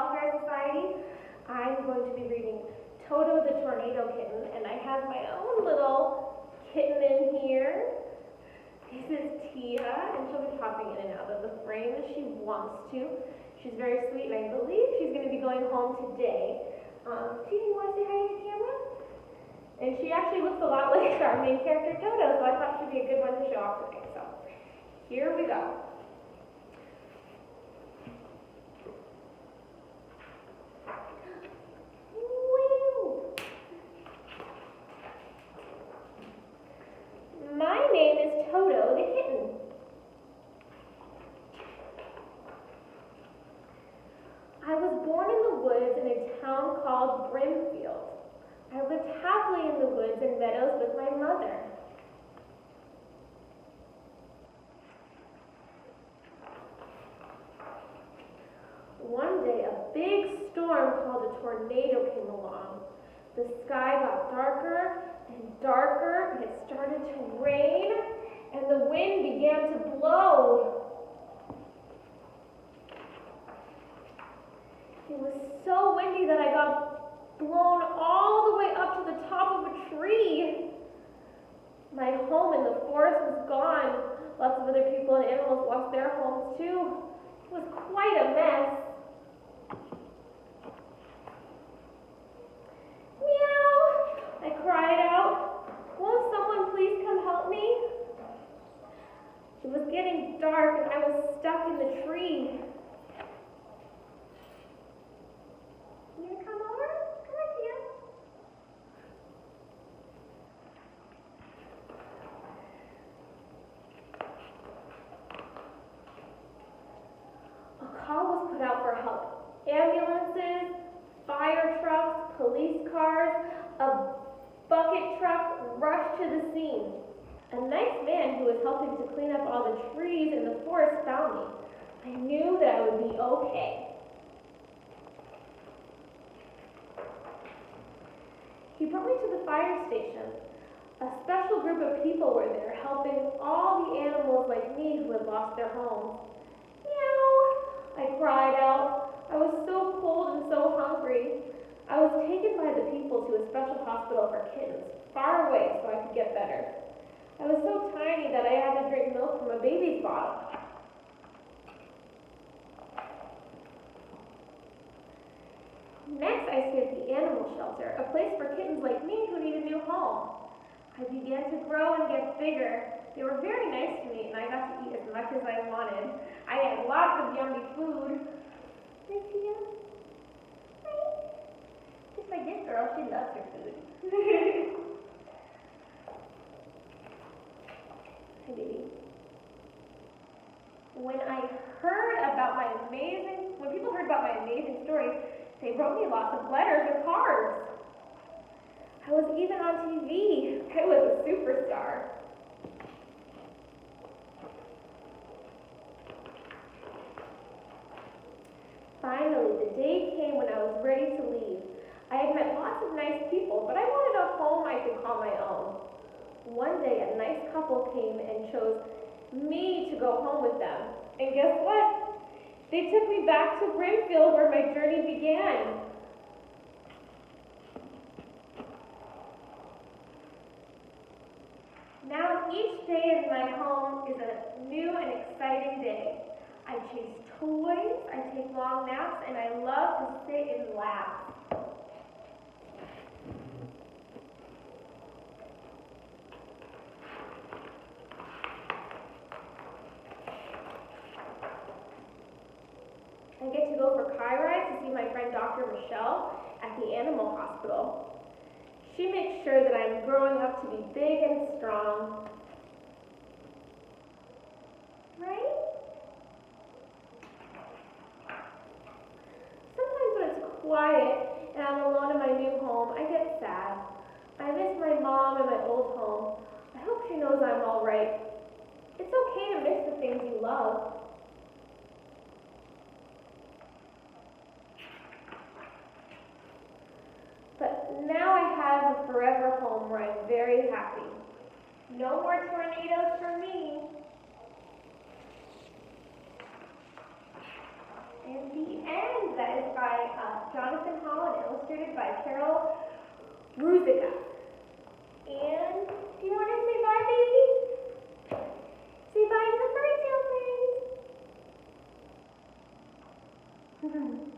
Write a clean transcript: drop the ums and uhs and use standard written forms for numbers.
Welfare Society. I'm going to be reading Toto the Tornado Kitten, and I have my own little kitten in here. This is Tia, and she'll be popping in and out of the frame as she wants to. She's very sweet, and I believe she's going to be going home today. Tia, you want to say hi to the camera? And she actually looks a lot like our main character, Toto, so I thought she'd be a good one to show off today. So, here we go. My name is Toto the Kitten. I was born in the woods in a town called Brimfield. I lived happily in the woods and meadows with my mother. One day, a big storm called a tornado came along. The sky got darker and darker, and it started to rain, and the wind began to blow. It was so windy that I got blown all the way up to the top of a tree. My home in the forest was gone. Lots of other people and animals lost their homes too. It was quite a mess. Meow! I cried out. Won't someone please come help me? It was getting dark and I was stuck in the tree. You gonna come over? Come on, Tia. A call was put out for help. Ambulances, fire trucks, police cars, a bucket truck rushed to the scene. A nice man who was helping to clean up all the trees in the forest found me. I knew that I would be okay. He brought me to the fire station. A special group of people were there, helping all the animals like me who had lost their homes. Meow! I cried out. I was so cold and so hungry. I was taken by the people to a special hospital for kittens, far away so I could get better. I was so tiny that I had to drink milk from a baby's bottle. Next, I stayed at the animal shelter, a place for kittens like me who need a new home. I began to grow and get bigger. They were very nice to me, and I got to eat as much as I wanted. I had lots of yummy food. Hi, Tia. Hi. Just like this girl, she loves her food. Hi, baby. When people heard about my amazing stories, they wrote me lots of letters and cards. I was even on TV. I was a superstar. Finally, the day came when I was ready to leave. I had met lots of nice people, but I wanted a home I could call my own. One day, a nice couple came and chose me to go home with them. And guess what? They took me back to Brimfield where my journey began. Now each day in my home is a new and exciting day. I chase toys, I take long naps, and I love to sit and laugh. I get to go for car rides to see my friend Dr. Michelle at the animal hospital. She makes sure that I'm growing up to be big and strong. Right? Sometimes when it's quiet and I'm alone in my new home, I get sad. I miss my mom and my old home. I hope she knows I'm all right. It's okay to miss the things you love. But now I have a forever home where I'm very happy. No more tornadoes for me. And the end. That is by Jonathan Hall and illustrated by Carol Ruzica. And do you want to say bye, baby? Say bye to the fairy tale friends.